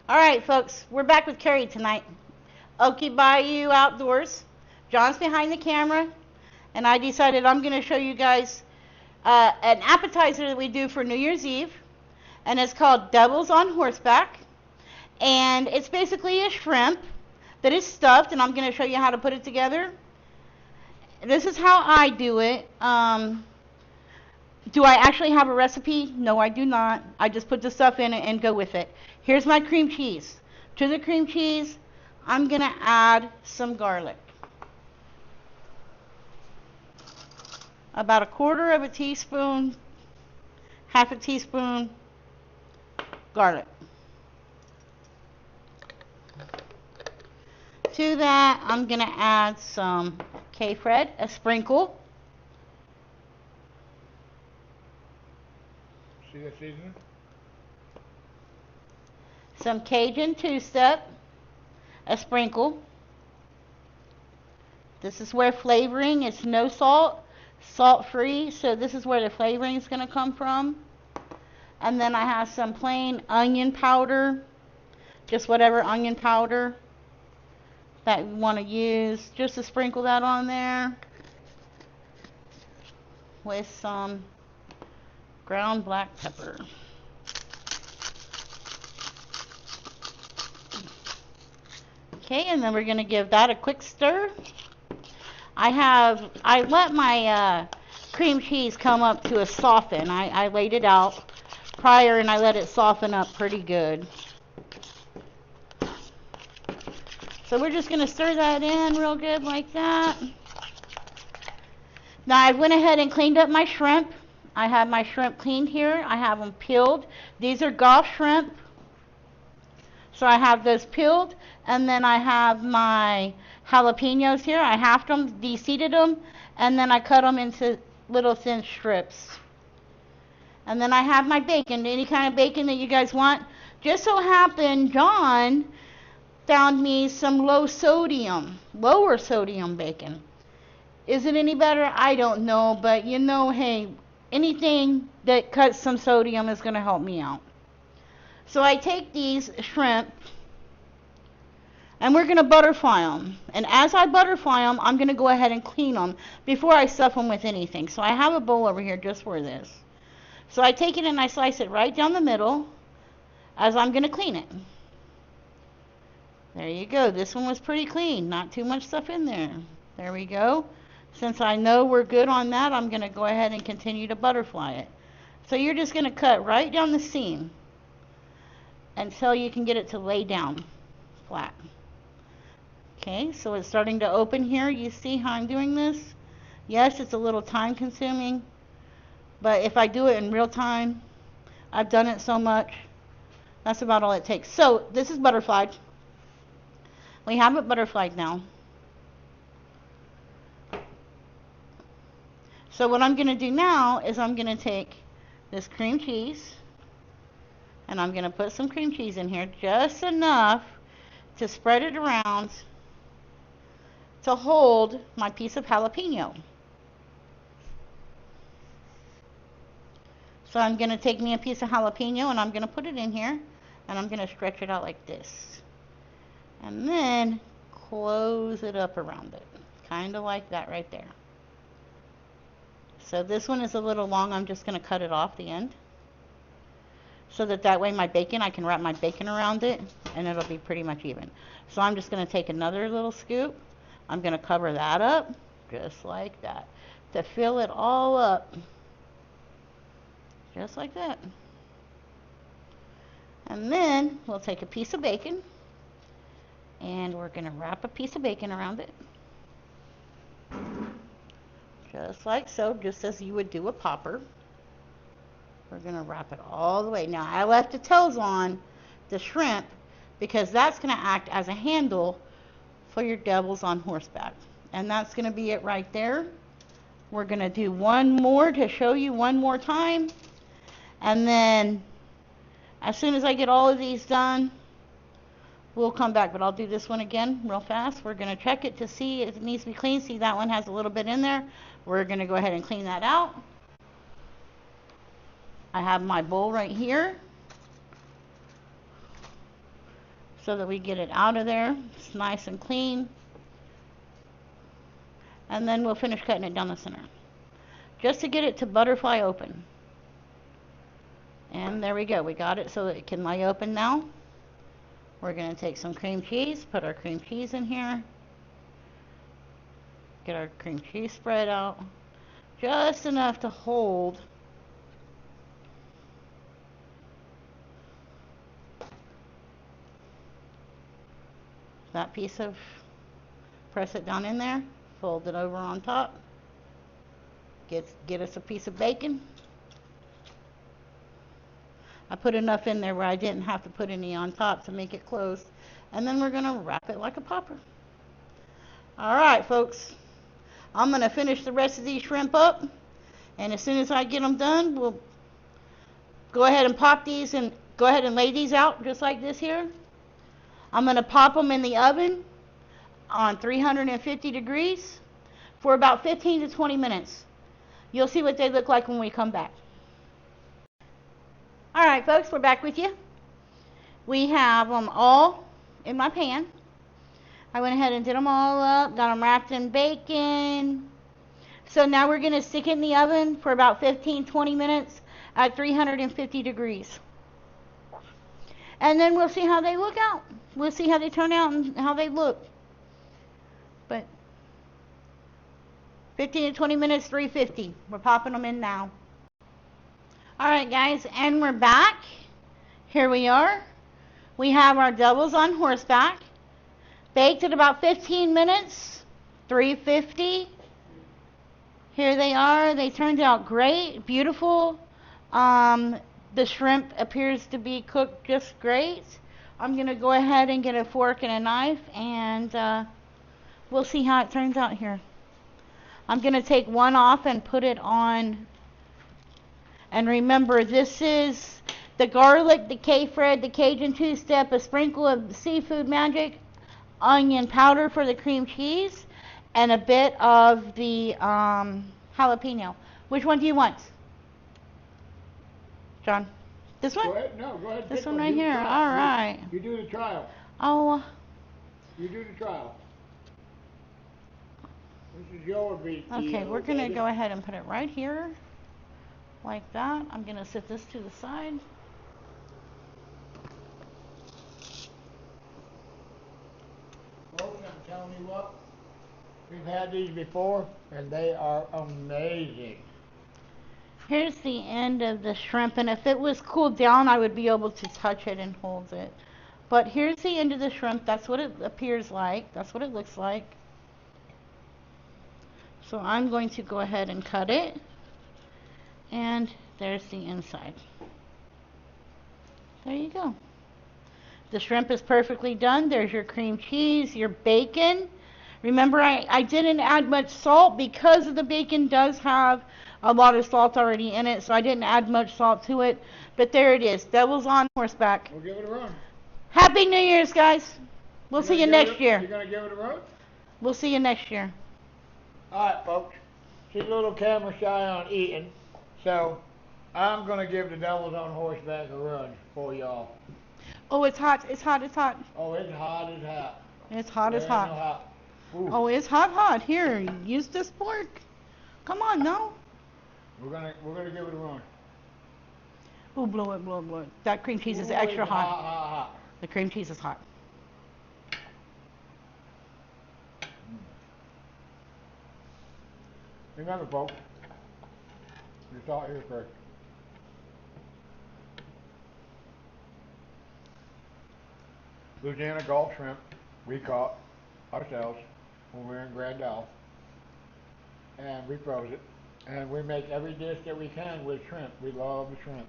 All right, folks, we're back with Carrie tonight. Okie Bayou Outdoors. John's behind the camera, and I decided I'm going to show you guys an appetizer that we do for New Year's Eve, and it's called Devils on Horseback, and it's basically a shrimp that is stuffed, and I'm going to show you how to put it together. This is how I do it. Do I actually have a recipe? No, I do not. I just put the stuff in it and go with it. Here's my cream cheese. To the cream cheese, I'm going to add some garlic. About a quarter of a teaspoon, half a teaspoon garlic. To that, I'm going to add some K-Fred, a sprinkle. See that seasoning? Some Cajun two-step, a sprinkle. This is where flavoring, it's no salt, salt-free, so this is where the flavoring is going to come from. And then I have some plain onion powder, just whatever onion powder that you want to use, just to sprinkle that on there with some ground black pepper. Okay, and then we're going to give that a quick stir. I let my cream cheese come up to a soften. I laid it out prior and I let it soften up pretty good. So we're just going to stir that in real good like that. Now I went ahead and cleaned up my shrimp. I have my shrimp cleaned here. I have them peeled. These are Gulf shrimp. So I have those peeled, and then I have my jalapenos here. I halved them, de-seeded them, and then I cut them into little thin strips. And then I have my bacon, any kind of bacon that you guys want. Just so happened, John found me some lower sodium bacon. Is it any better? I don't know, but you know, hey, anything that cuts some sodium is going to help me out. So I take these shrimp and we're going to butterfly them. And as I butterfly them, I'm going to go ahead and clean them before I stuff them with anything. So I have a bowl over here just for this. So I take it and I slice it right down the middle as I'm going to clean it. There you go. This one was pretty clean. Not too much stuff in there. There we go. Since I know we're good on that, I'm going to go ahead and continue to butterfly it. So you're just going to cut right down the seam until you can get it to lay down flat. Okay, so it's starting to open here. You see how I'm doing this? Yes, it's a little time consuming, but if I do it in real time, I've done it so much, that's about all it takes. So this is butterflied. We have it butterflied now. So what I'm going to do now is I'm going to take this cream cheese and I'm going to put some cream cheese in here, just enough to spread it around to hold my piece of jalapeno. So I'm going to take me a piece of jalapeno and I'm going to put it in here and I'm going to stretch it out like this. And then close it up around it, kind of like that right there. So this one is a little long. I'm just going to cut it off the end, so that way my bacon, I can wrap my bacon around it, and it'll be pretty much even. So I'm just going to take another little scoop. I'm going to cover that up, just like that, to fill it all up, just like that. And then we'll take a piece of bacon, and we're going to wrap a piece of bacon around it. Just like so, just as you would do a popper. We're going to wrap it all the way. Now, I left the tails on the shrimp because that's going to act as a handle for your Devils on Horseback. And that's going to be it right there. We're going to do one more to show you one more time. And then, as soon as I get all of these done, we'll come back. But I'll do this one again real fast. We're going to check it to see if it needs to be clean. See, that one has a little bit in there. We're going to go ahead and clean that out. I have my bowl right here. so that we get it out of there. It's nice and clean. And then we'll finish cutting it down the center, just to get it to butterfly open. And there we go. We got it so that it can lay open now. We're going to take some cream cheese, put our cream cheese in here. Get our cream cheese spread out. Just enough to hold that piece of, press it down in there, fold it over on top. Get us a piece of bacon. I put enough in there where I didn't have to put any on top to make it close. And then we're going to wrap it like a popper. Alright folks, I'm going to finish the rest of these shrimp up. And as soon as I get them done, we'll go ahead and pop these and go ahead and lay these out just like this here. I'm going to pop them in the oven on 350 degrees for about 15 to 20 minutes. You'll see what they look like when we come back. Alright folks, we're back with you. We have them all in my pan. I went ahead and did them all up, got them wrapped in bacon. So now we're going to stick it in the oven for about 15-20 minutes at 350 degrees. And then we'll see how they look out. We'll see how they turn out and how they look. But 15 to 20 minutes, 350. We're popping them in now. Alright guys, and we're back. Here we are. We have our doubles on horseback. Baked at about 15 minutes, 350. Here they are. They turned out great, beautiful. The shrimp appears to be cooked just great. I'm going to go ahead and get a fork and a knife, and we'll see how it turns out here. I'm going to take one off and put it on. And remember, this is the garlic, the K-Fred, the Cajun two-step, a sprinkle of seafood magic, onion powder for the cream cheese, and a bit of the jalapeno. Which one do you want, John? This one? Go ahead. No, go ahead. This one right here. All right. You do the trial. Oh. You do the trial. This is your beef. Okay, we're going to go ahead and put it right here. Like that. I'm going to set this to the side. Folks, I'm telling you what, we've had these before, and they are amazing. Here's the end of the shrimp, and if it was cooled down, I would be able to touch it and hold it. But here's the end of the shrimp. That's what it appears like. That's what it looks like. So I'm going to go ahead and cut it. And there's the inside. There you go. The shrimp is perfectly done. There's your cream cheese, your bacon. Remember, I didn't add much salt because the bacon does have a lot of salt already in it, so I didn't add much salt to it. But there it is. Devil's on horseback. We'll give it a run. Happy New Year's, guys. We'll see you next year. You're going to give it a run? We'll see you next year. All right, folks. She's a little camera shy on eating. So, I'm going to give the Devils on Horseback a run for y'all. Oh, it's hot. It's hot. It's hot. Oh, it's hot as hot. It's hot as hot. No hot. Oh, it's hot, hot. Here, use this fork. Come on, no. We're gonna give it a run. Oh, blow it, blow it, blow it. That cream cheese is Ooh, extra it's hot. Hot, hot, hot. The cream cheese is hot. Remember, folks, your salt here first. Louisiana Gulf shrimp we caught ourselves when we were in Grand Isle, and we froze it, and we make every dish that we can with shrimp. We love the shrimp.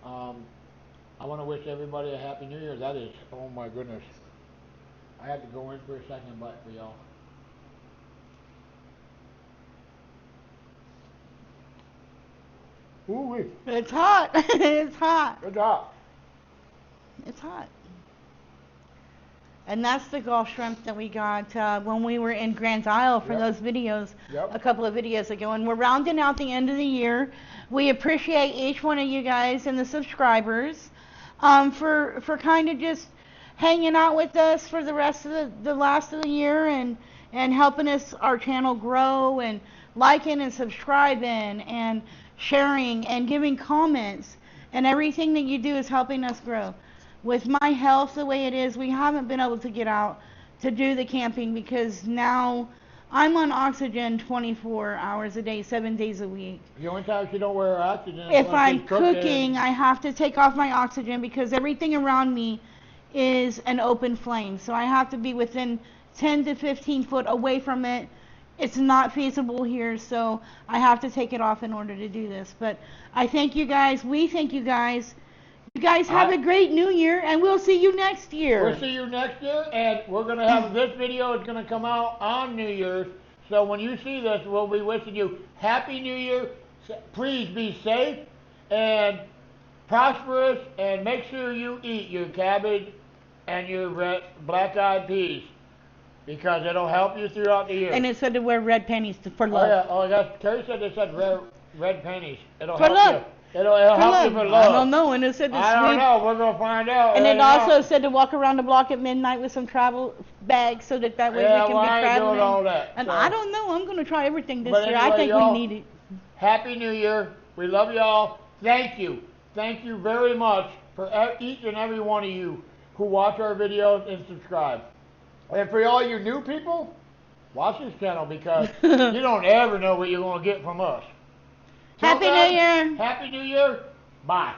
I want to wish everybody a Happy New Year. That is, oh my goodness. I had to go in for a second bite for y'all. Ooh-wee. It's hot. It's hot. It's hot. It's hot. And that's the Gulf shrimp that we got when we were in Grand Isle for those videos a couple of videos ago. And we're rounding out the end of the year. We appreciate each one of you guys and the subscribers for kind of just hanging out with us for the rest of the last of the year and helping us, our channel grow, and liking and subscribing and sharing and giving comments, and everything that you do is helping us grow. With my health the way it is, we haven't been able to get out to do the camping because now I'm on oxygen 24 hours a day, 7 days a week. The only time you don't wear oxygen is If when I'm she's cooking, I have to take off my oxygen because everything around me is an open flame. So I have to be within 10 to 15 foot away from it. It's not feasible here, so I have to take it off in order to do this. But I thank you guys. We thank you guys. You guys have a great new year, and we'll see you next year. We'll see you next year, and we're going to have this video is going to come out on New Year's. So when you see this, we'll be wishing you Happy New Year. Please be safe and prosperous, and make sure you eat your cabbage and your black-eyed peas, because it'll help you throughout the year. And it said to wear red panties for love. Oh, yeah. Oh, yes. Terry said they said red panties. It'll For help love. you. It'll help you for love. I don't know. And it said to I don't know. We're going to find out. And it also said to walk around the block at midnight with some travel bags so that way we can be traveling. I ain't doing all that. And so. I don't know. I'm going to try everything this But year. anyway, I think we need it. Happy New Year. We love y'all. Thank you. Thank you very much for each and every one of you who watch our videos and subscribe. And for all you new people, watch this channel because you don't ever know what you're going to get from us. Happy New Year. Happy New Year. Bye.